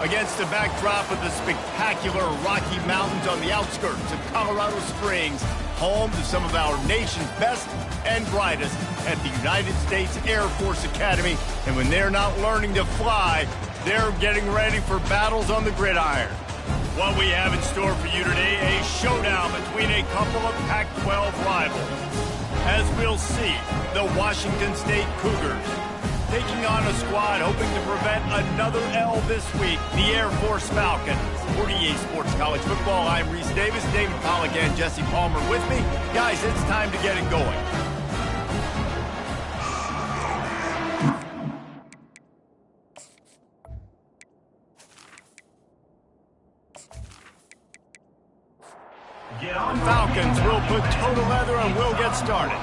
Against the backdrop of the spectacular Rocky Mountains on the outskirts of Colorado Springs, home to some of our nation's best and brightest at the United States Air Force Academy. And when they're not learning to fly, they're getting ready for battles on the gridiron. What we have in store for you today, a showdown between a couple of Pac-12 rivals. As we'll see, the Washington State Cougars taking on a squad hoping to prevent another L this week, the Air Force Falcons. 48 Sports College Football, I'm Reese Davis, David Pollack and Jesse Palmer with me. Guys, it's time to get it going. Falcons will put total leather and we'll get started.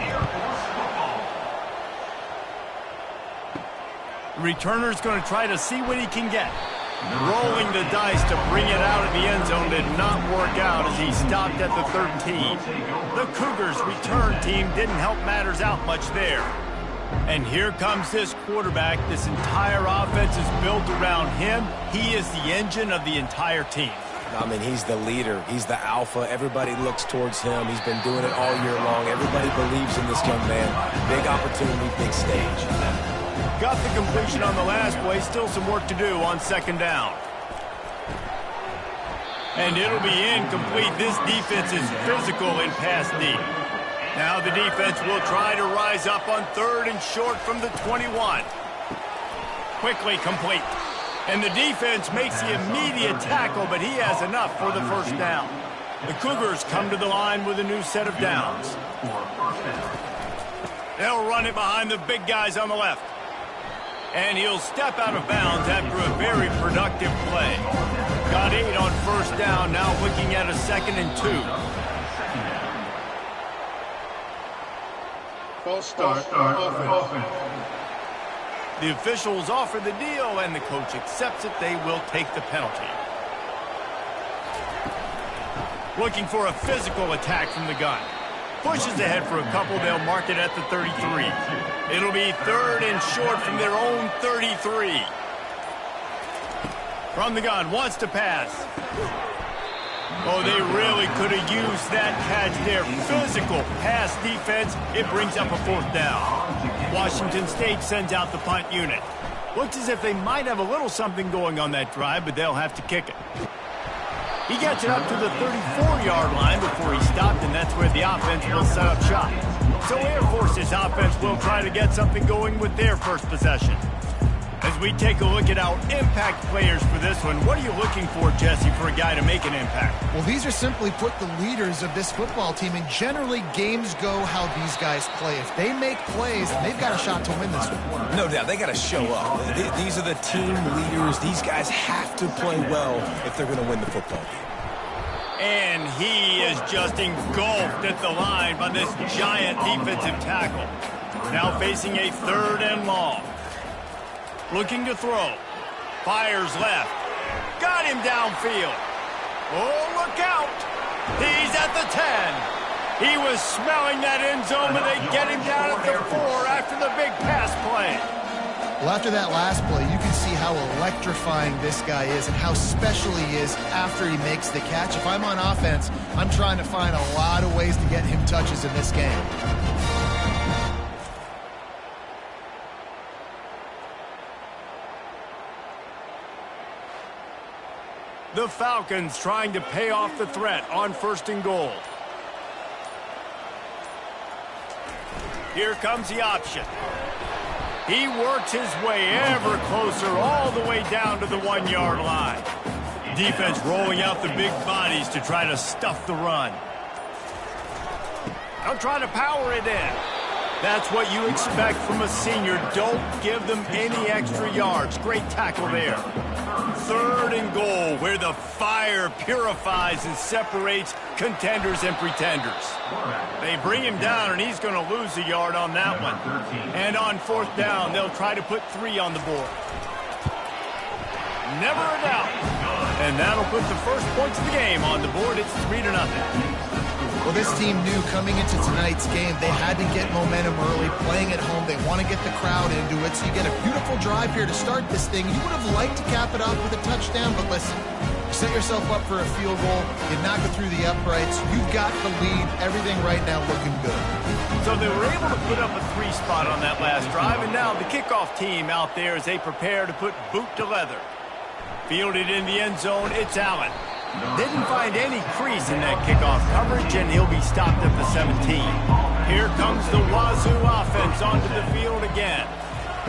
Returner's going to try to see what he can get. Rolling the dice to bring it out of the end zone did not work out as he stopped at the 13. The Cougars' return team didn't help matters out much there. And here comes this quarterback. This entire offense is built around him. He is the engine of the entire team. I mean, he's the leader. He's the alpha. Everybody looks towards him. He's been doing it all year long. Everybody believes in this young man. Big opportunity, big stage. Got the completion on the last play. Still some work to do on second down. And it'll be incomplete. This defense is physical in pass D. Now the defense will try to rise up on third and short from the 21. Quickly complete. And the defense makes the immediate tackle, but he has enough for the first down. The Cougars come to the line with a new set of downs. They'll run it behind the big guys on the left. And he'll step out of bounds after a very productive play. Got 8 on first down, now looking at a 2nd and 2. False start, offense. The officials offer the deal, and the coach accepts it. They will take the penalty. Looking for a physical attack from the gun. Pushes ahead for a couple. They'll mark it at the 33. It'll be 3rd and short from their own 33. From the gun, wants to pass. Oh, they really could have used that catch there. Physical pass defense. It brings up a 4th down. Washington State sends out the punt unit. Looks as if they might have a little something going on that drive, but they'll have to kick it. He gets it up to the 34-yard line before he stopped, and that's where the offense will set up shop. So Air Force's offense will try to get something going with their first possession. As we take a look at our impact players for this one, what are you looking for, Jesse, for a guy to make an impact? Well, these are simply put the leaders of this football team, and generally games go how these guys play. If they make plays, they've got a shot to win this one. No doubt, they got to show up. These are the team leaders. These guys have to play well if they're going to win the football game. And he is just engulfed at the line by this giant defensive tackle. Now facing a 3rd and long. Looking to throw. Fires left. Got him downfield. Oh, look out. He's at the 10. He was smelling that end zone, but they get him down at the 4 after the big pass play. Well, after that last play, you can see how electrifying this guy is and how special he is after he makes the catch. If I'm on offense, I'm trying to find a lot of ways to get him touches in this game. The Falcons trying to pay off the threat on 1st and goal. Here comes the option. He works his way ever closer all the way down to the 1-yard line. Defense rolling out the big bodies to try to stuff the run. They'll try to power it in. That's what you expect from a senior. Don't give them any extra yards. Great tackle there. 3rd and goal, where the fire purifies and separates contenders and pretenders. They bring him down, and he's going to lose a yard on that one. And on 4th down, they'll try to put 3 on the board. Never a doubt. And that'll put the first points of the game on the board. It's 3-0. Well, this team knew coming into tonight's game they had to get momentum early, playing at home. They want to get the crowd into it, so you get a beautiful drive here to start this thing. You would have liked to cap it off with a touchdown, but listen, you set yourself up for a field goal, you knock it through the uprights, you've got the lead, everything right now looking good. So they were able to put up a 3 spot on that last drive, and now the kickoff team out there as they prepare to put boot to leather. Fielded in the end zone, it's Allen. Didn't find any crease in that kickoff coverage, and he'll be stopped at the 17. Here comes the Wazoo offense onto the field again.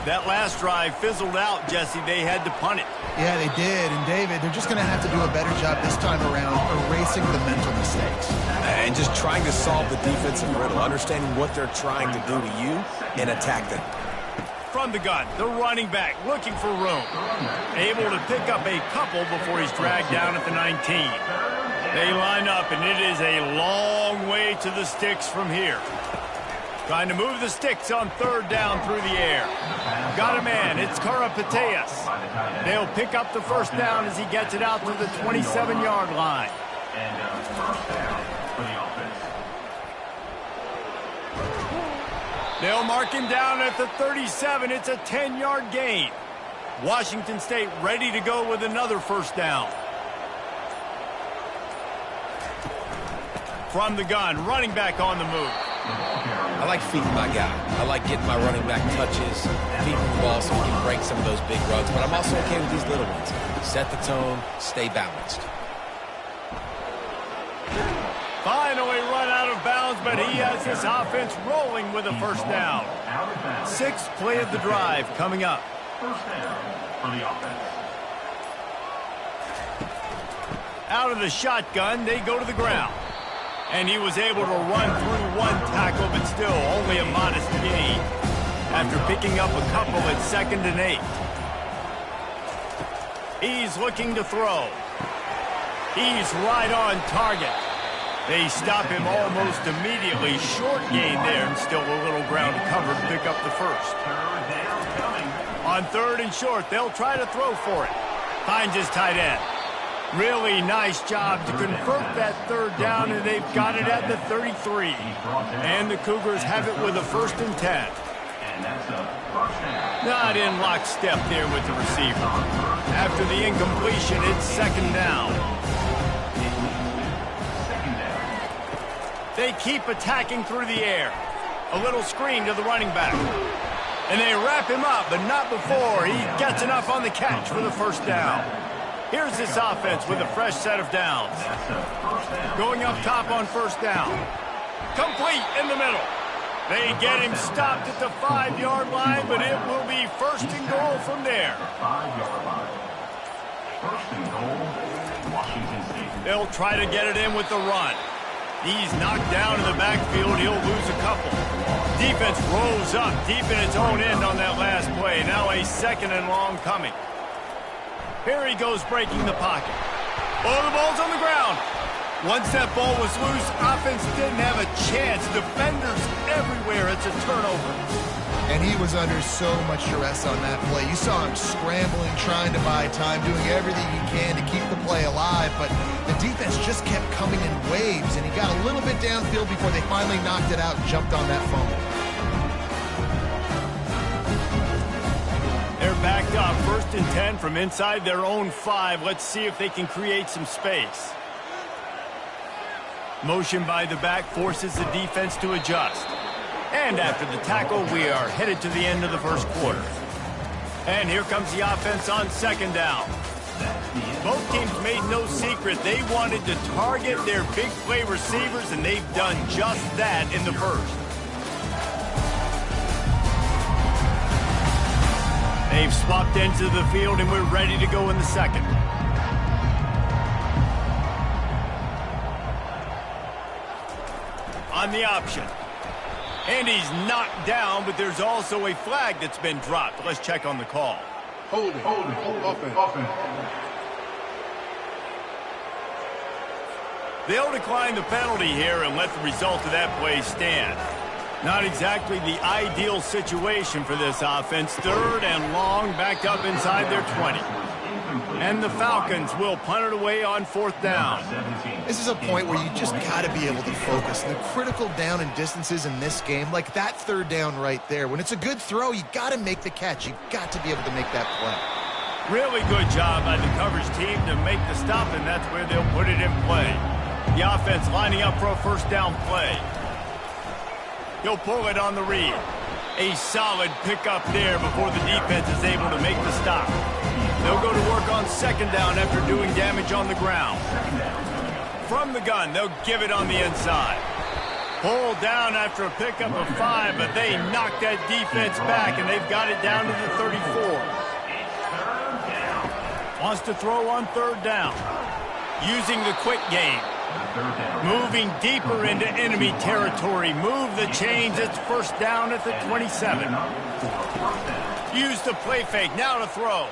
That last drive fizzled out, Jesse. They had to punt it. Yeah, they did. And, David, they're just going to have to do a better job this time around erasing the mental mistakes. And just trying to solve the defensive riddle, understanding what they're trying to do to you and attack them. From the gun, the running back looking for room. Able to pick up a couple before he's dragged down at the 19. They line up, and it is a long way to the sticks from here. Trying to move the sticks on 3rd down through the air. Got a man, it's Karapateas. They'll pick up the 1st down as he gets it out to the 27-yard line. And first down for the offense. They'll mark him down at the 37. It's a 10-yard gain. Washington State ready to go with another 1st down. From the gun, running back on the move. I like feeding my guy. I like getting my running back touches, feeding the ball so he can break some of those big runs. But I'm also okay with these little ones. Set the tone, stay balanced. Finally run out of bounds, but he has this offense rolling with a 1st down. 6th play of the drive coming up. First down for the offense. Out of the shotgun, they go to the ground. And he was able to run through 1 tackle, but still only a modest gain after picking up a couple at 2nd and 8. He's looking to throw. He's right on target. They stop him almost immediately. Short gain there, and still a little ground cover to pick up the 1st. On 3rd and short, they'll try to throw for it. Finds his tight end. Really nice job to convert that 3rd down, and they've got it at the 33. And the Cougars have it with a 1st and 10. Not in lockstep there with the receiver. After the incompletion, it's 2nd down. They keep attacking through the air. A little screen to the running back. And they wrap him up, but not before he gets enough on the catch for the 1st down. Here's this offense with a fresh set of downs. Going up top on 1st down. Complete in the middle. They get him stopped at the 5-yard line, but it will be 1st and goal from there. 5-yard line. 1st and goal, Washington State. They'll try to get it in with the run. He's knocked down in the backfield. He'll lose a couple. Defense rolls up deep in its own end on that last play. Now a 2nd and long coming. Here he goes breaking the pocket. Oh, the ball's on the ground. Once that ball was loose, offense didn't have a chance. Defenders everywhere. It's a turnover. And he was under so much duress on that play. You saw him scrambling, trying to buy time, doing everything he can to keep the play alive. But the defense just kept coming in waves, and he got a little bit downfield before they finally knocked it out and jumped on that fumble. They're backed up, 1st and 10 from inside their own 5. Let's see if they can create some space. Motion by the back forces the defense to adjust. And after the tackle, we are headed to the end of the 1st quarter. And here comes the offense on 2nd down. Both teams made no secret. They wanted to target their big play receivers, and they've done just that in the 1st. They've swapped into the field, and we're ready to go in the 2nd. On the option. And he's knocked down, but there's also a flag that's been dropped. Let's check on the call. Holding. Offense. They'll decline the penalty here and let the result of that play stand. Not exactly the ideal situation for this offense. 3rd and long, backed up inside their 20. And the Falcons will punt it away on 4th down. This is a point where you just got to be able to focus. The critical down and distances in this game, like that 3rd down right there. When it's a good throw, you got to make the catch. You got to be able to make that play. Really good job by the coverage team to make the stop, and that's where they'll put it in play. The offense lining up for a 1st down play. He'll pull it on the read. A solid pickup there before the defense is able to make the stop. They'll go to work on 2nd down after doing damage on the ground. From the gun, they'll give it on the inside. Pulled down after a pickup of 5, but they knocked that defense back, and they've got it down to the 34. Wants to throw on 3rd down. Using the quick game. Moving deeper into enemy territory. Move the chains. It's 1st down at the 27. Use the play fake. Now to throw.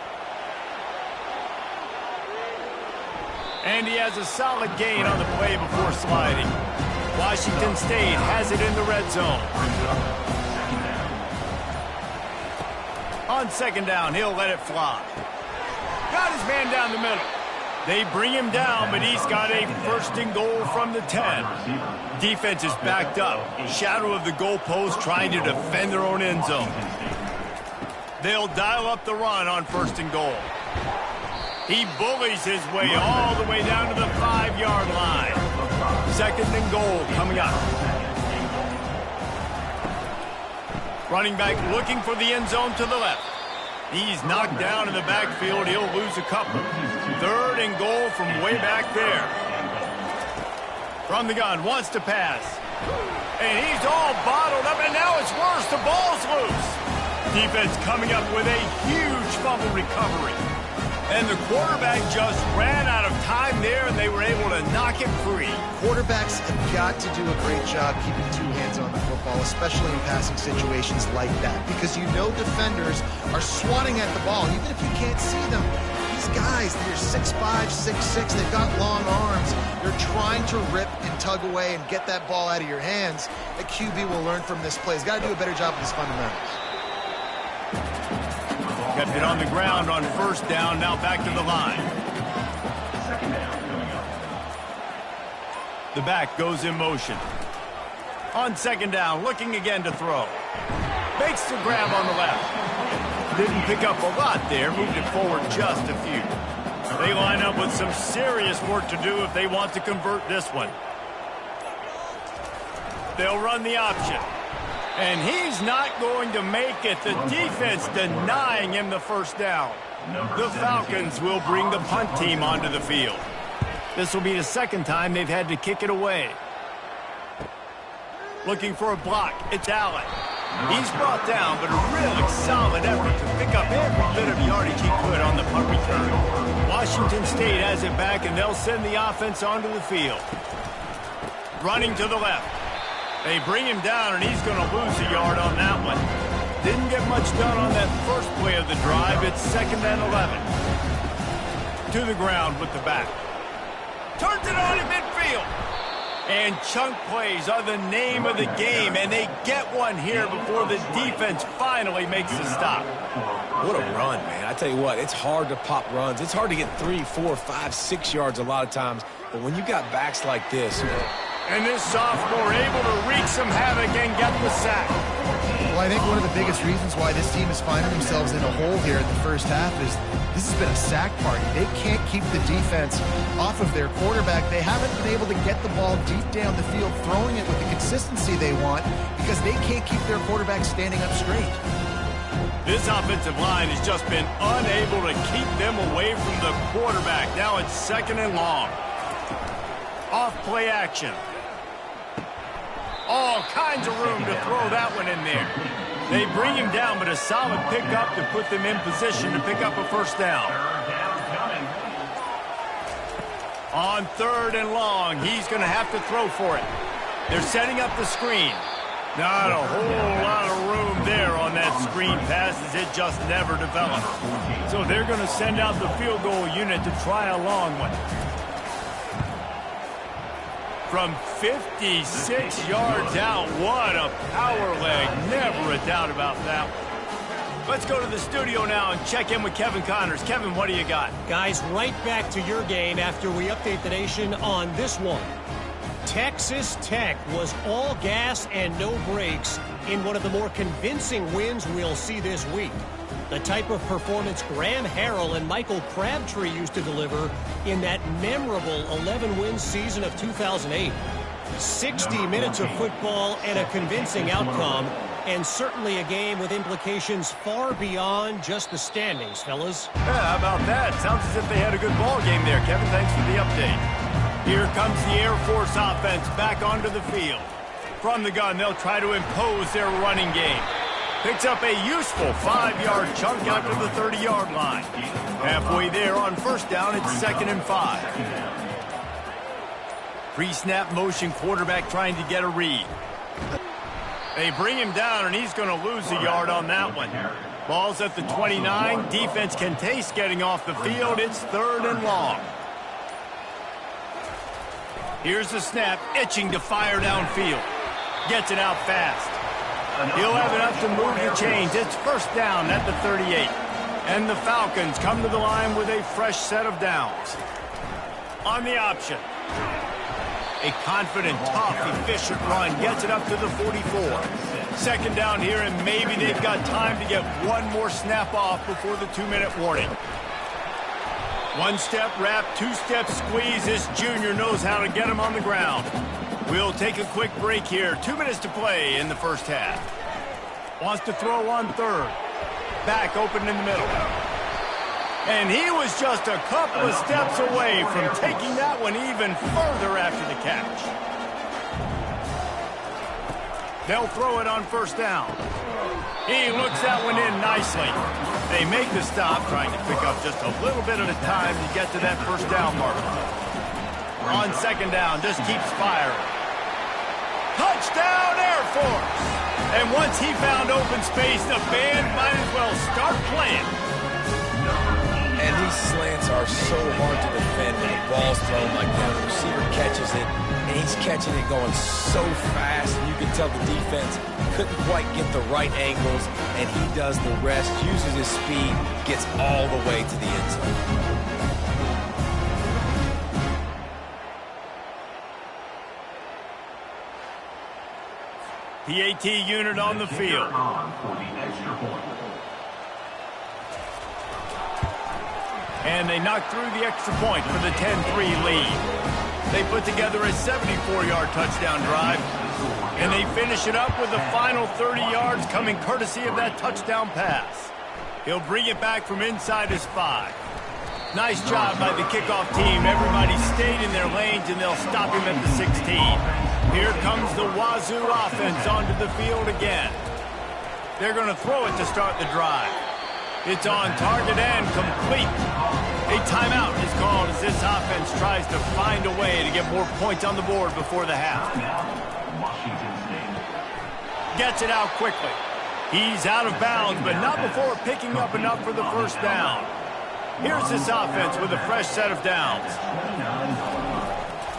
And he has a solid gain on the play before sliding. Washington State has it in the red zone. On 2nd down, he'll let it fly. Got his man down the middle. They bring him down, but he's got a 1st and goal from the 10. Defense is backed up. Shadow of the goalpost trying to defend their own end zone. They'll dial up the run on 1st and goal. He bullies his way all the way down to the 5-yard line. 2nd and goal coming up. Running back looking for the end zone to the left. He's knocked down in the backfield. He'll lose a couple. 3rd and goal from way back there. From the gun, wants to pass. And he's all bottled up, and now it's worse. The ball's loose. Defense coming up with a huge fumble recovery. And the quarterback just ran out of time there, and they were able to knock it free. Quarterbacks have got to do a great job keeping 2 hands on the football, especially in passing situations like that, because you know defenders are swatting at the ball, even if you can't see them. These guys, they're 6'5", 6'6", they've got long arms. They're trying to rip and tug away and get that ball out of your hands. The QB will learn from this play. He's got to do a better job with his fundamentals. Kept it on the ground on 1st down, now back to the line. The back goes in motion. On 2nd down, looking again to throw. Makes the grab on the left. Didn't pick up a lot there, moved it forward just a few. They line up with some serious work to do if they want to convert this one. They'll run the option. And he's not going to make it. The defense denying him the 1st down. The Falcons will bring the punt team onto the field. This will be the 2nd time they've had to kick it away. Looking for a block. It's Allen. He's brought down, but a really solid effort to pick up every bit of yardage he could on the punt return. Washington State has it back, and they'll send the offense onto the field. Running to the left. They bring him down, and he's going to lose a yard on that one. Didn't get much done on that first play of the drive. It's 2nd and 11. To the ground with the back. Turns it on in midfield. And chunk plays are the name of the game, and they get one here before the defense finally makes the stop. What a run, man. I tell you what, it's hard to pop runs. It's hard to get 3, 4, 5, 6 yards a lot of times. But when you got backs like this, and this sophomore able to wreak some havoc and get the sack. Well, I think one of the biggest reasons why this team is finding themselves in a hole here in the 1st half is this has been a sack party. They can't keep the defense off of their quarterback. They haven't been able to get the ball deep down the field, throwing it with the consistency they want because they can't keep their quarterback standing up straight. This offensive line has just been unable to keep them away from the quarterback. Now it's 2nd and long. Off play action. All kinds of room to throw that one in there. They bring him down, but a solid pickup to put them in position to pick up a 1st down. On 3rd and long, he's going to have to throw for it. They're setting up the screen. Not a whole lot of room there on that screen pass as it just never developed. So they're going to send out the field goal unit to try a long one. From 56 yards out, what a power leg. Never a doubt about that one. Let's go to the studio now and check in with Kevin Connors. Kevin, what do you got? Guys, right back to your game after we update the nation on this one. Texas Tech was all gas and no brakes in one of the more convincing wins we'll see this week. The type of performance Graham Harrell and Michael Crabtree used to deliver in that memorable 11-win season of 2008. 60 minutes of football and a convincing outcome, and certainly a game with implications far beyond just the standings, fellas. Yeah, how about that? Sounds as if they had a good ball game there, Kevin. Thanks for the update. Here comes the Air Force offense back onto the field. From the gun, they'll try to impose their running game. Picks up a useful 5-yard chunk out to the 30-yard line. Halfway there on first down, it's 2nd and 5. Pre-snap motion, quarterback trying to get a read. They bring him down, and he's going to lose a yard on that one. Ball's at the 29. Defense can taste getting off the field. It's 3rd and long. Here's the snap, itching to fire downfield. Gets it out fast. He'll have enough to move the chains. It's first down at the 38. And the Falcons come to the line with a fresh set of downs. On the option. A confident, tough, efficient run gets it up to the 44. 2nd down here, and maybe they've got time to get one more snap off before the 2-minute warning. 1-step wrap, 2-step squeeze. This junior knows how to get him on the ground. We'll take a quick break here. 2 minutes to play in the first half. Wants to throw on 3rd. Back open in the middle. And he was just a couple of steps away from taking that one even further after the catch. They'll throw it on first down. He looks that one in nicely. They make the stop, trying to pick up just a little bit at a time to get to that first down mark. On 2nd down, just keeps firing. Touchdown, Air Force! And once he found open space, the band might as well start playing. And these slants are so hard to defend when the ball's thrown like that. The receiver catches it, and he's catching it going so fast, and you can tell the defense couldn't quite get the right angles, and he does the rest, uses his speed, gets all the way to the end zone. PAT unit on the field. And they knock through the extra point for the 10-3 lead. They put together a 74-yard touchdown drive, and they finish it up with the final 30 yards coming courtesy of that touchdown pass. He'll bring it back from inside his 5. Nice job by the kickoff team. Everybody stayed in their lanes, and they'll stop him at the 16. Here comes the Wazoo offense onto the field again. They're going to throw it to start the drive. It's on target and complete. A timeout is called as this offense tries to find a way to get more points on the board before the half. Gets it out quickly. He's out of bounds, but not before picking up enough for the first down. Here's this offense with a fresh set of downs.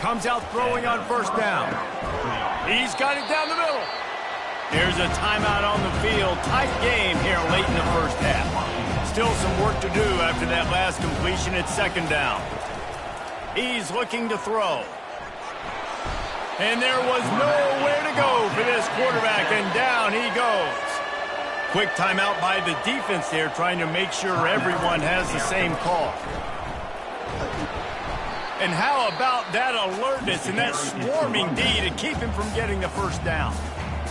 Comes out throwing on first down. He's got it down the middle. There's a timeout on the field. Tight game here late in the first half. Still some work to do after that last completion at 2nd down. He's looking to throw. And there was nowhere to go for this quarterback, and down he goes. Quick timeout by the defense there, trying to make sure everyone has the same call. And how about that alertness and that swarming D to keep him from getting the first down?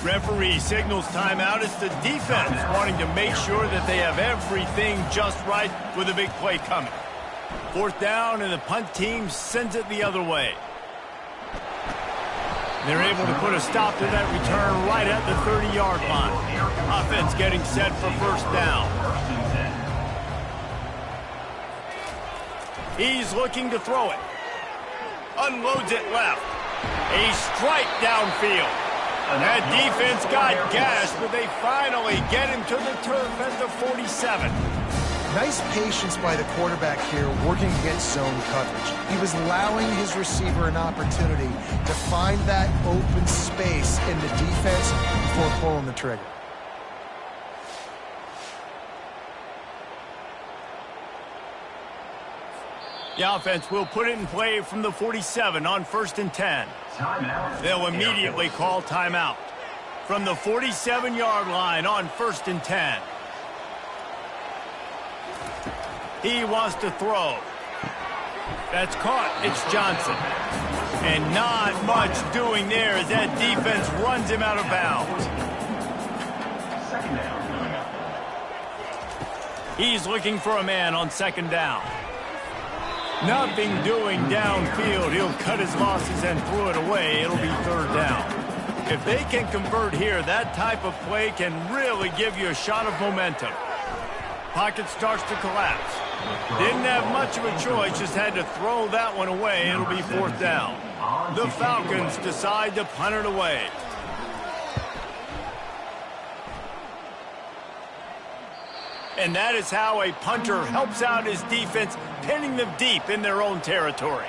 Referee signals timeout. It's the defense wanting to make sure that they have everything just right with a big play coming. 4th down, and the punt team sends it the other way. They're able to put a stop to that return right at the 30-yard line. Offense getting set for first down. He's looking to throw it. Unloads it left. A strike downfield. That defense got gashed, but they finally get him to the turf at the 47. Nice patience by the quarterback here, working against zone coverage. He was allowing his receiver an opportunity to find that open space in the defense before pulling the trigger. The offense will put it in play from the 47 on 1st and 10. Timeout. They'll immediately call timeout from the 47-yard line on 1st and 10. He wants to throw. That's caught. It's Johnson. And not much doing there as that defense runs him out of bounds. Second down coming up. He's looking for a man on 2nd down. Nothing doing downfield. He'll cut his losses and throw it away. It'll be 3rd down. If they can convert here, that type of play can really give you a shot of momentum. Pocket starts to collapse. Didn't have much of a choice, just had to throw that one away. It'll be 4th down. The Falcons decide to punt it away. And that is how a punter helps out his defense, pinning them deep in their own territory.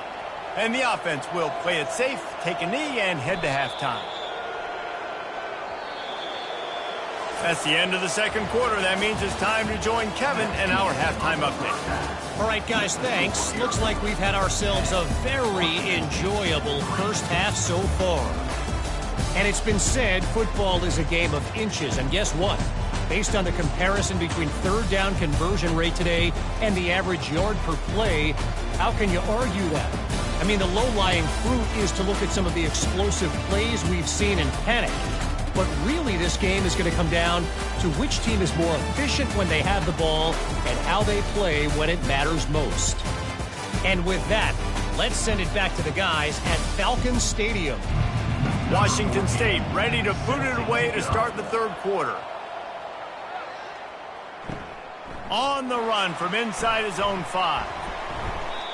And the offense will play it safe, take a knee, and head to halftime. That's the end of the 2nd quarter. That means it's time to join Kevin and our halftime update. All right, guys, thanks. Looks like we've had ourselves a very enjoyable first half so far. And it's been said football is a game of inches. And guess what? Based on the comparison between 3rd down conversion rate today and the average yard per play, how can you argue that? I mean, the low-lying fruit is to look at some of the explosive plays we've seen in panic. But really, this game is going to come down to which team is more efficient when they have the ball and how they play when it matters most. And with that, let's send it back to the guys at Falcons Stadium. Washington State ready to boot it away to start the 3rd quarter. On the run from inside his own 5.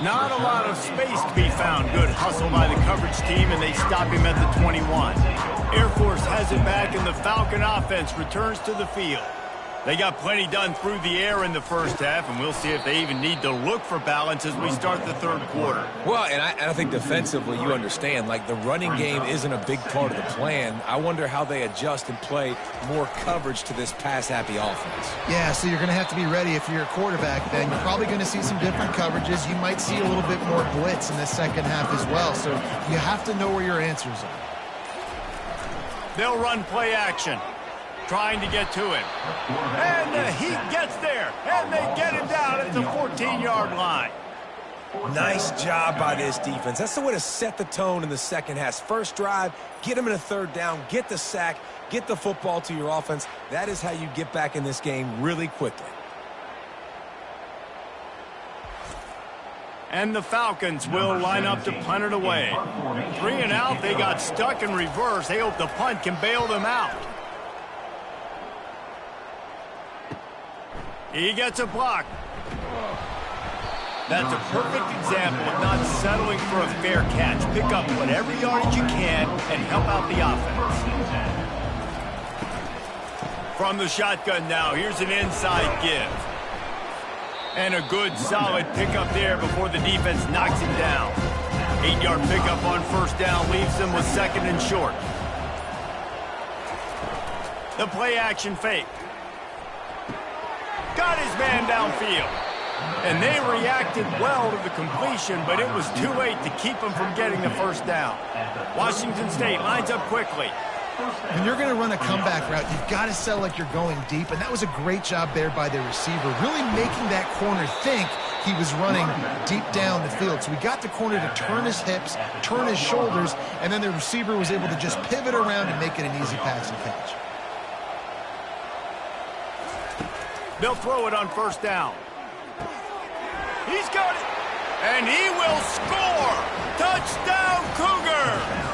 Not a lot of space to be found. Good hustle by the coverage team, and they stop him at the 21. Air Force has it back, and the Falcon offense returns to the field. They got plenty done through the air in the first half, and we'll see if they even need to look for balance as we start the 3rd quarter. Well, and I think defensively, you understand, like the running game isn't a big part of the plan. I wonder how they adjust and play more coverage to this pass-happy offense. Yeah, so you're going to have to be ready if you're a quarterback then. You're probably going to see some different coverages. You might see a little bit more blitz in the 2nd half as well, so you have to know where your answers are. They'll run play action, trying to get to him. And he gets there, and they get him down at the 14-yard line. Nice job by this defense. That's the way to set the tone in the 2nd half. First drive, get them in a 3rd down, get the sack, get the football to your offense. That is how you get back in this game really quickly. And the Falcons will line up to punt it away. 3 and out, they got stuck in reverse. They hope the punt can bail them out. He gets a block. That's a perfect example of not settling for a fair catch. Pick up whatever yardage you can and help out the offense. From the shotgun now, here's an inside give. And a good, solid pickup there before the defense knocks him down. 8-yard pickup on 1st down leaves them with 2nd and short. The play-action fake. Got his man downfield. And they reacted well to the completion, but it was too late to keep him from getting the 1st down. Washington State lines up quickly. When you're going to run a comeback route, you've got to sell like you're going deep, and that was a great job there by the receiver, really making that corner think he was running deep down the field. So we got the corner to turn his hips, turn his shoulders, and then the receiver was able to just pivot around and make it an easy pass and catch. They'll throw it on 1st down. He's got it, and he will score! Touchdown, Cougar!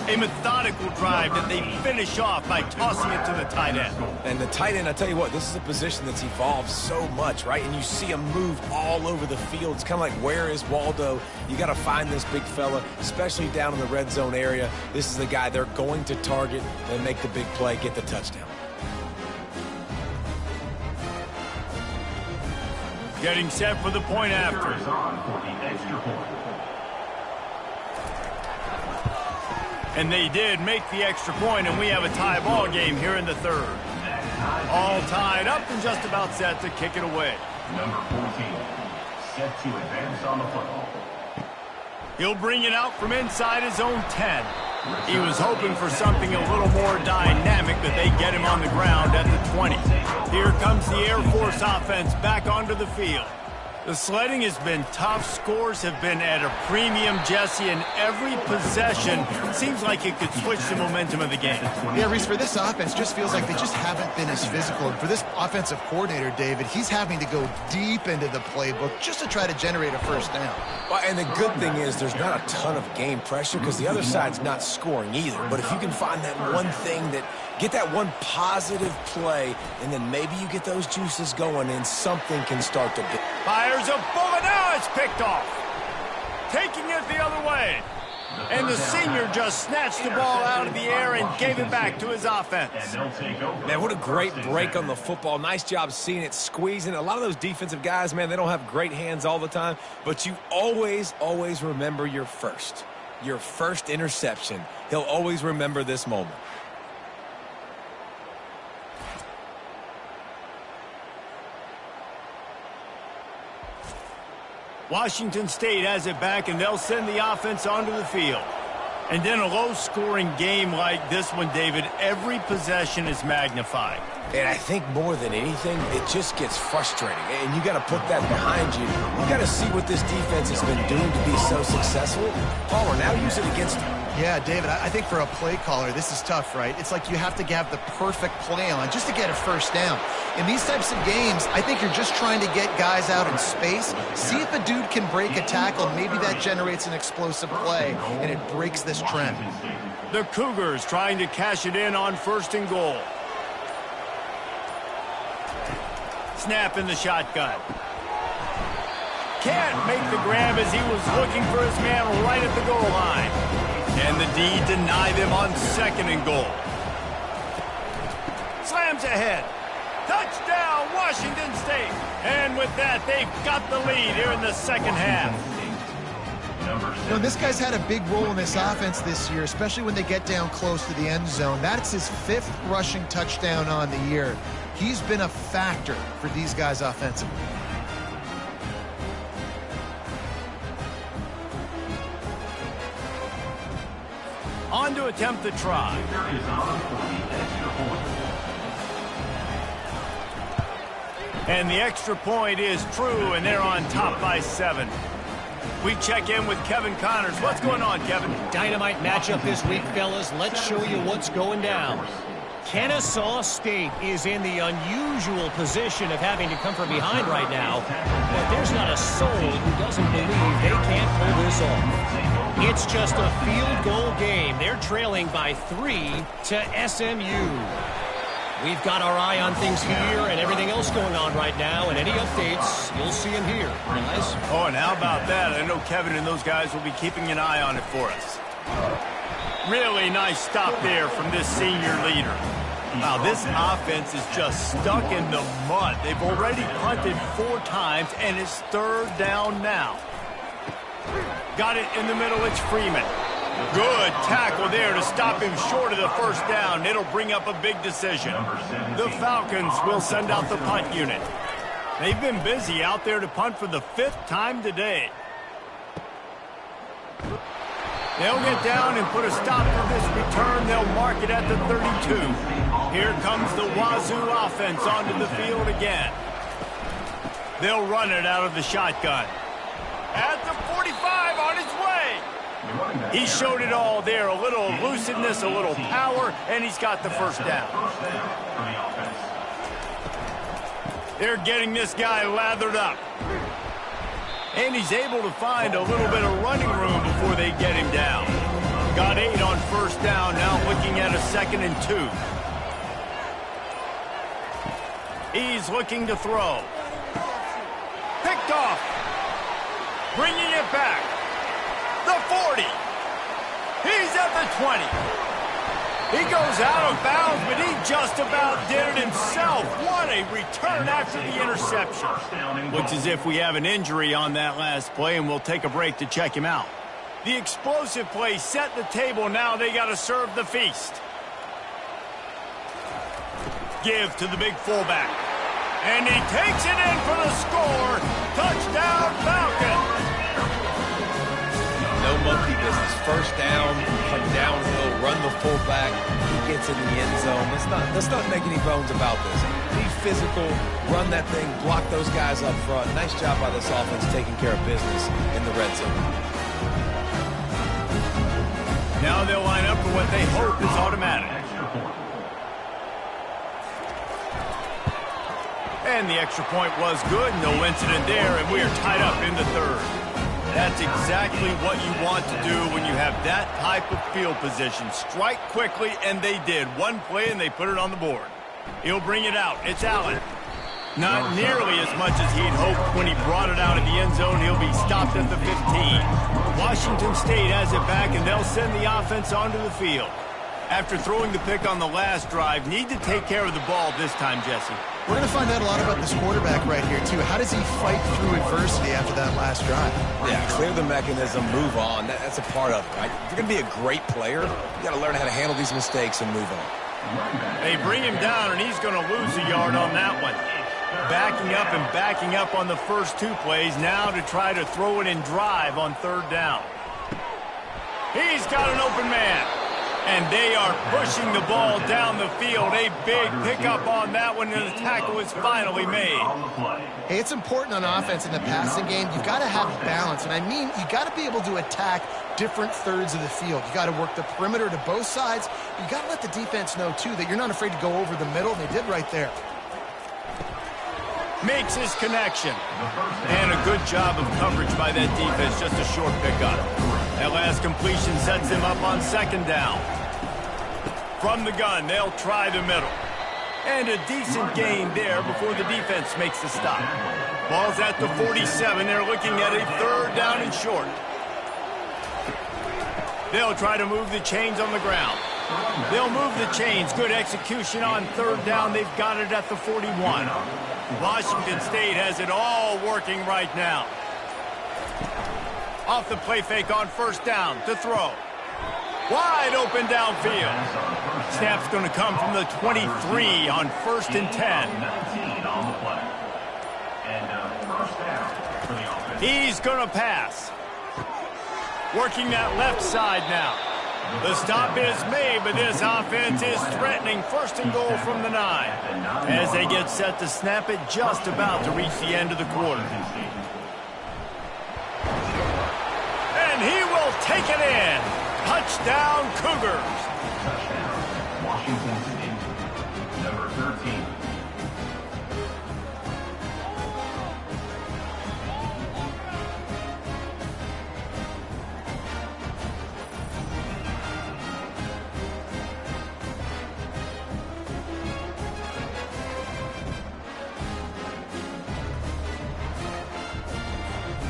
A methodical drive that they finish off by tossing it to the tight end. And the tight end, I tell you what, this is a position that's evolved so much, right? And you see him move all over the field. It's kind of like, where is Waldo? You got to find this big fella, especially down in the red zone area. This is the guy they're going to target and make the big play, get the touchdown. Getting set for the point after. And they did make the extra point, and we have a tie ball game here in the 3rd. All tied up and just about set to kick it away. Number 14, Set to advance on the football. He'll bring it out from inside his own 10. He was hoping for something a little more dynamic, but they get him on the ground at the 20. Here comes the Air Force offense back onto the field. The sledding has been tough. Scores have been at a premium, Jesse, and every possession seems like it could switch the momentum of the game. Yeah, Reese, for this offense, just feels like they just haven't been as physical. And for this offensive coordinator, David, he's having to go deep into the playbook just to try to generate a first down. Well, and the good thing is there's not a ton of game pressure because the other side's not scoring either. But if you can find that one thing get that one positive play, and then maybe you get those juices going and something can start to build. Fires a bullet. Now it's picked off. Taking it the other way. And the senior just snatched the ball out of the air and gave it back to his offense. Man, what a great break on the football. Nice job seeing it, squeezing. A lot of those defensive guys, man, they don't have great hands all the time, but you always, always remember your first interception. He'll always remember this moment. Washington State has it back, and they'll send the offense onto the field. And in a low-scoring game like this one, David, every possession is magnified. And I think more than anything, it just gets frustrating. And you got to put that behind you. You got to see what this defense has been doing to be so successful. Palmer, now use it against them. Yeah, David, I think for a play caller, this is tough, right? It's like you have to have the perfect play on just to get a first down. In these types of games, I think you're just trying to get guys out in space, see if a dude can break a tackle. Maybe that generates an explosive play, and it breaks this trend. The Cougars trying to cash it in on 1st and goal. Snap in the shotgun. Can't make the grab as he was looking for his man right at the goal line. And the D deny them on 2nd and goal. Slams ahead. Touchdown, Washington State. And with that, they've got the lead here in the second half. You know, this guy's had a big role in this offense this year, especially when they get down close to the end zone. That's his 5th rushing touchdown on the year. He's been a factor for these guys offensively. On to attempt the try. And the extra point is true, and they're on top by 7. We check in with Kevin Connors. What's going on, Kevin? Dynamite matchup this week, fellas. Let's show you what's going down. Kennesaw State is in the unusual position of having to come from behind right now, but there's not a soul who doesn't believe they can't pull this off. It's just a field goal game. They're trailing by 3 to SMU. We've got our eye on things here and everything else going on right now, and any updates, you'll see them here, guys. Oh, and how about that? I know Kevin and those guys will be keeping an eye on it for us. Really nice stop there from this senior leader. Now, this offense is just stuck in the mud. They've already punted 4 times, and it's 3rd down now. Got it in the middle. It's Freeman. Good tackle there to stop him short of the first down. It'll bring up a big decision. The Falcons will send out the punt unit. They've been busy out there to punt for the 5th time today. They'll get down and put a stop to this return. They'll mark it at the 32. Here comes the Wazoo offense onto the field again. They'll run it out of the shotgun. At the 45, on his way. He showed it all there. A little elusiveness, a little power, and he's got the first down. They're getting this guy lathered up. And he's able to find a little bit of running room before they get him down. Got 8 on first down, now looking at a 2nd and 2. He's looking to throw. Picked off. Bringing it back. The 40. He's at the 20. He goes out of bounds, but he just about did it himself. What a return after the interception. Looks as if we have an injury on that last play, and we'll take a break to check him out. The explosive play set the table. Now they got to serve the feast. Give to the big fullback. And he takes it in for the score. Touchdown, Falcons. No monkey business. First down, come downhill, run the fullback. He gets in the end zone. Let's not make any bones about this. Be physical, run that thing, block those guys up front. Nice job by this offense taking care of business in the red zone. Now they'll line up for what they hope is automatic. And the extra point was good. No incident there, and we are tied up in the third. That's exactly what you want to do when you have that type of field position. Strike quickly, and they did. One play, and they put it on the board. He'll bring it out. It's Allen. Not nearly as much as he'd hoped when he brought it out of the end zone. He'll be stopped at the 15. Washington State has it back, and they'll send the offense onto the field. After throwing the pick on the last drive, need to take care of the ball this time, Jesse. We're going to find out a lot about this quarterback right here, too. How does he fight through adversity after that last drive? Yeah, clear the mechanism, move on. That's a part of it, right? If you're going to be a great player, you got to learn how to handle these mistakes and move on. They bring him down, and he's going to lose a yard on that one. Backing up and backing up on the first two plays, now to try to throw it in drive on third down. He's got an open man. And they are pushing the ball down the field. A big pickup on that one, and the tackle is finally made. Hey, it's important on offense in the passing game. You've got to have balance. And I mean, you got to be able to attack different thirds of the field. You got to work the perimeter to both sides. You got to let the defense know, too, that you're not afraid to go over the middle. And they did right there. Makes his connection. And a good job of coverage by that defense. Just a short pickup. That last completion sets him up on second down. From the gun, they'll try the middle. And a decent gain there before the defense makes the stop. Ball's at the 47. They're looking at a third down and short. They'll try to move the chains on the ground. They'll move the chains. Good execution on third down. They've got it at the 41. Washington State has it all working right now. Off the play fake on first down to throw. Wide open downfield. Snap's going to come from the 23 on 1st and 10. He's going to pass. Working that left side now. The stop is made, but this offense is threatening. 1st and goal from the 9. As they get set to snap it, just about to reach the end of the quarter. And he will take it in. Touchdown, Cougars. Touchdown, Washington State. Number 13.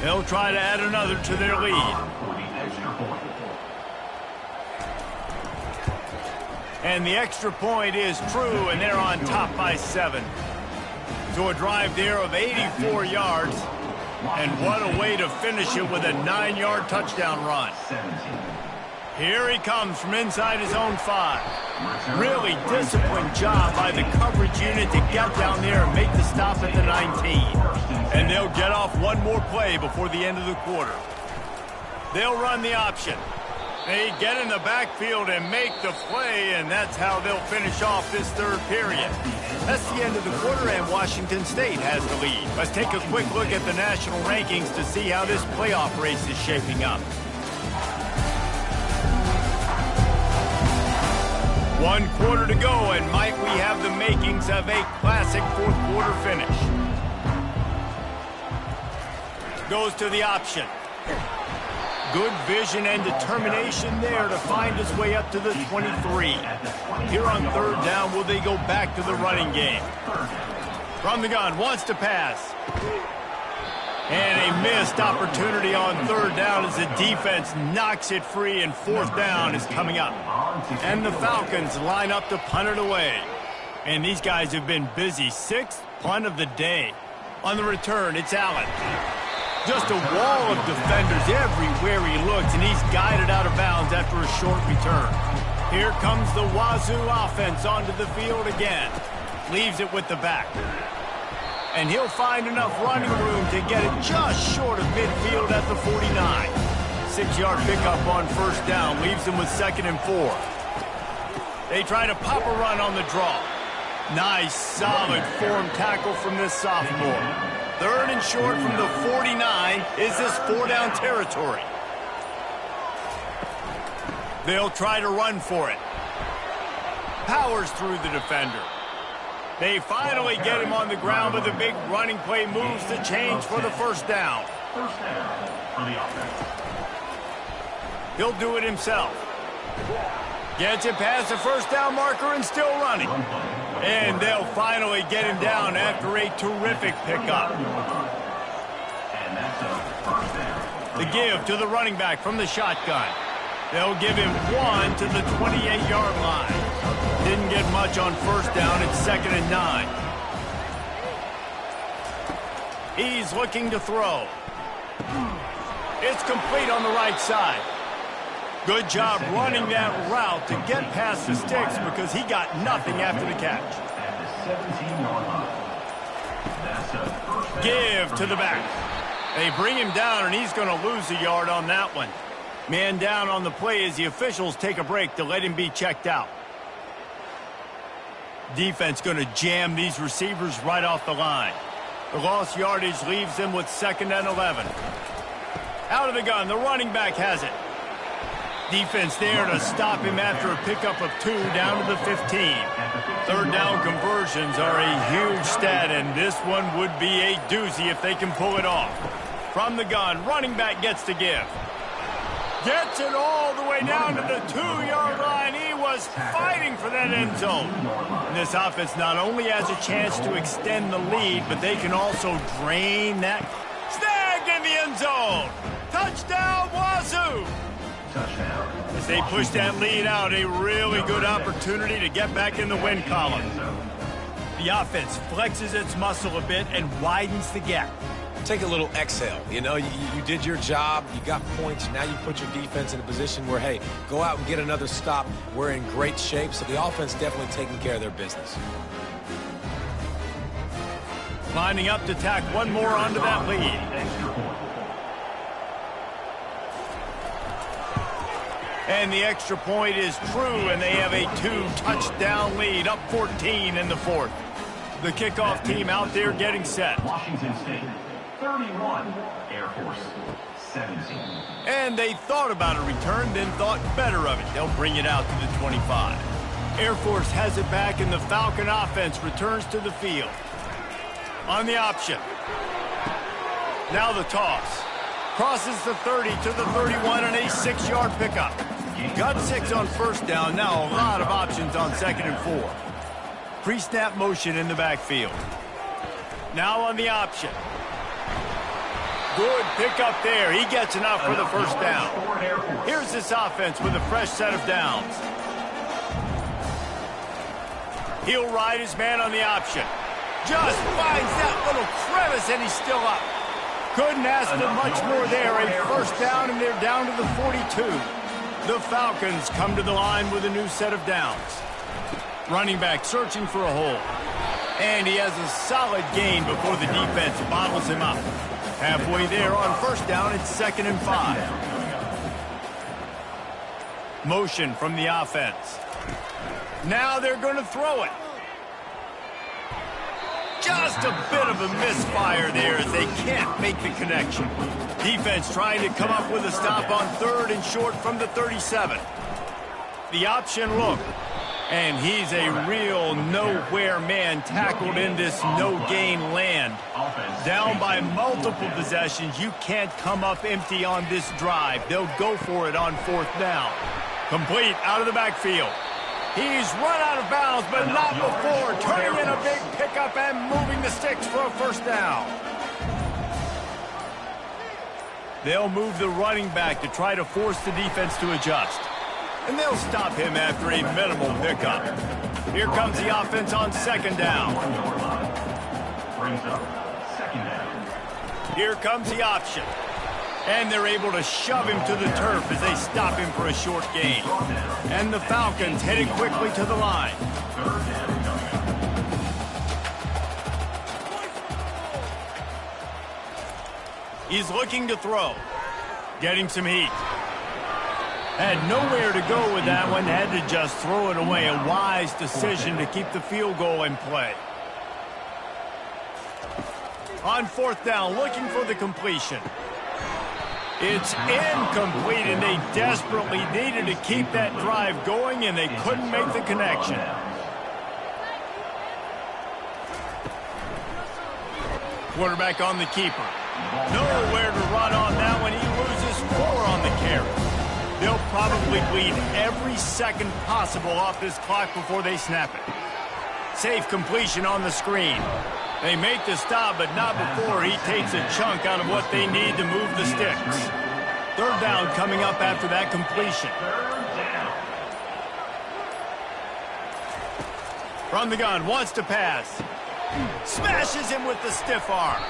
They'll try to add another to their lead. And the extra point is true, and they're on top by 7. So a drive there of 84 yards. And what a way to finish it with a 9-yard touchdown run. Here he comes from inside his own 5. Really disciplined job by the coverage unit to get down there and make the stop at the 19. And they'll get off one more play before the end of the quarter. They'll run the option. They get in the backfield and make the play, and that's how they'll finish off this third period. That's the end of the quarter, and Washington State has the lead. Let's take a quick look at the national rankings to see how this playoff race is shaping up. 1 quarter to go, and might we have the makings of a classic fourth quarter finish. Goes to the option. Good vision and determination there to find his way up to the 23. Here on third down, will they go back to the running game? From the gun, wants to pass. And a missed opportunity on third down as the defense knocks it free, and fourth down is coming up. And the Falcons line up to punt it away. And these guys have been busy. 6th punt of the day. On the return, it's Allen. Just a wall of defenders everywhere he looks, and he's guided out of bounds after a short return. Here comes the Wazoo offense onto the field again. Leaves it with the back. And he'll find enough running room to get it just short of midfield at the 49. 6-yard pickup on first down leaves them with 2nd and 4. They try to pop a run on the draw. Nice, solid form tackle from this sophomore. 3rd and short from the 49 is this 4-down territory. They'll try to run for it. Powers through the defender. They finally get him on the ground, but the big running play moves the change for the first down. First down for the offense. He'll do it himself. Gets it past the first down marker and still running. And they'll finally get him down after a terrific pickup. And that's a first down. The give to the running back from the shotgun. They'll give him 1 to the 28-yard line. Didn't get much on first down. It's 2nd and 9. He's looking to throw. It's complete on the right side. Good job running that route to get past the sticks because he got nothing after the catch. At the 17-yard line. That's a first down. Give to the back. They bring him down, and he's going to lose a yard on that one. Man down on the play as the officials take a break to let him be checked out. Defense going to jam these receivers right off the line. The lost yardage leaves them with 2nd and 11. Out of the gun, the running back has it. Defense there to stop him after a pickup of 2 down to the 15. 3rd down conversions are a huge stat, and this one would be a doozy if they can pull it off. From the gun, running back gets to give. Gets it all the way down to the 2-yard line. He was fighting for that end zone. And this offense not only has a chance to extend the lead, but they can also drain that. Snagged in the end zone. Touchdown, Wazoo. Touchdown. As they push that lead out, a really good opportunity to get back in the win column. The offense flexes its muscle a bit and widens the gap. Take a little exhale. You know, you did your job. You got points. Now you put your defense in a position where, hey, go out and get another stop. We're in great shape, so the offense definitely taking care of their business. Lining up to tack one more onto that lead. Extra point. And the extra point is true, and they have a 2-touchdown lead, up 14 in the 4th. The kickoff team out there getting set. Washington State, 31. Air Force, 17. And they thought about a return, then thought better of it. They'll bring it out to the 25. Air Force has it back, and the Falcon offense returns to the field. On the option. Now the toss. Crosses the 30 to the 31 and a 6-yard pickup. Got 6 on first down. Now a lot of options on 2nd and 4. Pre-snap motion in the backfield. Now on the option. Good pickup there. He gets enough for the first down. Here's this offense with a fresh set of downs. He'll ride his man on the option. Just finds that little crevice, and he's still up. Couldn't ask for much more there. A first down, and they're down to the 42. The Falcons come to the line with a new set of downs. Running back searching for a hole. And he has a solid gain before the defense bottles him up. Halfway there on first down, it's 2nd and 5. Motion from the offense. Now they're going to throw it. Just a bit of a misfire there as they can't make the connection. Defense trying to come up with a stop on 3rd and short from the 37. The option look. And he's a real nowhere man tackled in this no-gain land. Down by multiple possessions, you can't come up empty on this drive. They'll go for it on 4th down. Complete out of the backfield. He's run out of bounds, but not before turning in a big pickup and moving the sticks for a first down. They'll move the running back to try to force the defense to adjust. And they'll stop him after a minimal pickup. Here comes the offense on 2nd down. Brings up 2nd down. Here comes the option. And they're able to shove him to the turf as they stop him for a short gain. And the Falcons headed quickly to the line. He's looking to throw. Getting some heat. Had nowhere to go with that one. Had to just throw it away. A wise decision to keep the field goal in play. On fourth down, looking for the completion. It's incomplete, and they desperately needed to keep that drive going, and they couldn't make the connection. Quarterback on the keeper. Nowhere to run on that one. He loses 4 on the carry. They'll probably bleed every second possible off this clock before they snap it. Safe completion on the screen. They make the stop, but not before he takes a chunk out of what they need to move the sticks. Third down coming up after that completion. From the gun, wants to pass. Smashes him with the stiff arm.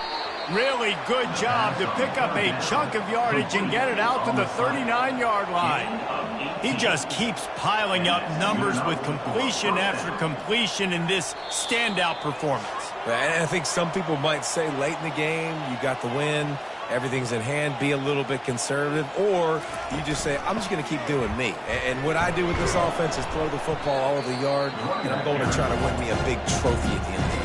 Really good job to pick up a chunk of yardage and get it out to the 39-yard line. He just keeps piling up numbers with completion after completion in this standout performance. And I think some people might say late in the game, you got the win, everything's in hand, be a little bit conservative, or you just say, I'm just going to keep doing me. And what I do with this offense is throw the football all over the yard, and I'm going to try to win me a big trophy at the end of the game.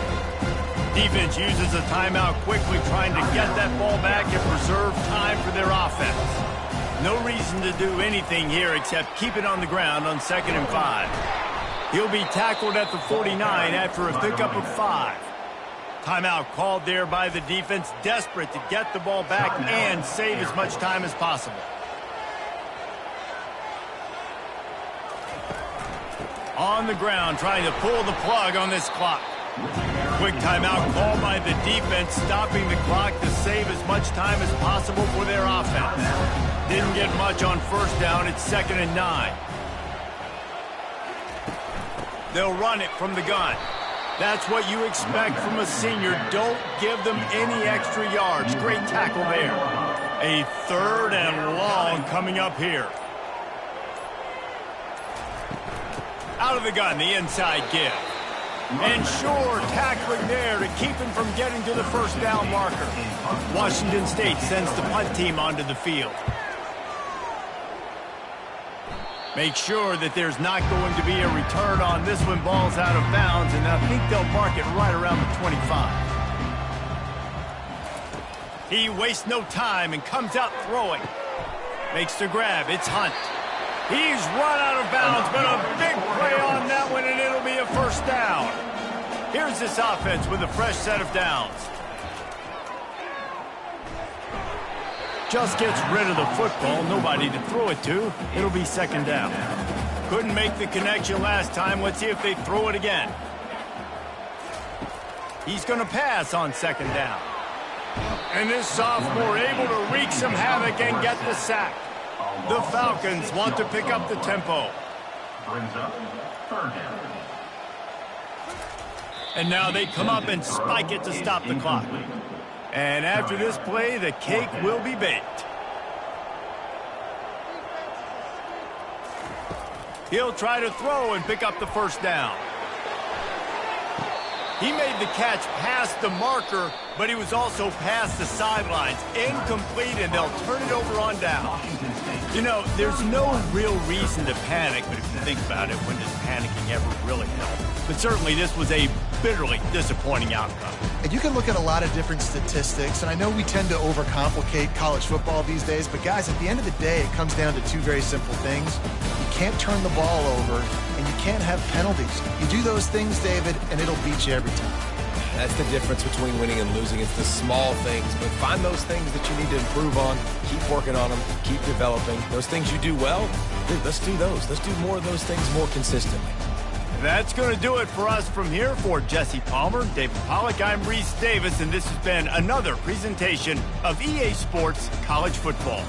Defense uses a timeout quickly, trying to get that ball back and preserve time for their offense. No reason to do anything here except keep it on the ground on 2nd and 5. He'll be tackled at the 49 after a pickup of 5. Timeout called there by the defense, desperate to get the ball back and save as much time as possible. On the ground, trying to pull the plug on this clock. Quick timeout called by the defense, stopping the clock to save as much time as possible for their offense. Didn't get much on first down. It's 2nd and 9. They'll run it from the gun. That's what you expect from a senior. Don't give them any extra yards. Great tackle there. A 3rd and long coming up here. Out of the gun, the inside give. And sure, tackling there to keep him from getting to the first down marker. Washington State sends the punt team onto the field. Make sure that there's not going to be a return on this one. Ball's out of bounds, and I think they'll mark it right around the 25. He wastes no time and comes out throwing. Makes the grab. It's Hunt. He's run out of bounds, but a big play on that one, and it'll be a first down. Here's this offense with a fresh set of downs. Just gets rid of the football, nobody to throw it to. It'll be 2nd down. Couldn't make the connection last time. Let's see if they throw it again. He's going to pass on 2nd down. And this sophomore able to wreak some havoc and get the sack. The Falcons want to pick up the tempo. Brings up 3rd down. And now they come up and spike it to stop the clock. And after this play, the cake will be baked. He'll try to throw and pick up the first down. He made the catch past the marker, but he was also past the sidelines. Incomplete, and they'll turn it over on down. You know, there's no real reason to panic, but if you think about it, when does panicking ever really help? But certainly this was a bitterly disappointing outcome. And you can look at a lot of different statistics, and I know we tend to overcomplicate college football these days, but guys, at the end of the day, it comes down to 2 very simple things. You can't turn the ball over, and you can't have penalties. You do those things, David, and it'll beat you every time. That's the difference between winning and losing. It's the small things, but find those things that you need to improve on. Keep working on them. Keep developing. Those things you do well, dude, let's do those. Let's do more of those things more consistently. That's going to do it for us from here. For Jesse Palmer, David Pollack, I'm Reese Davis, and this has been another presentation of EA Sports College Football.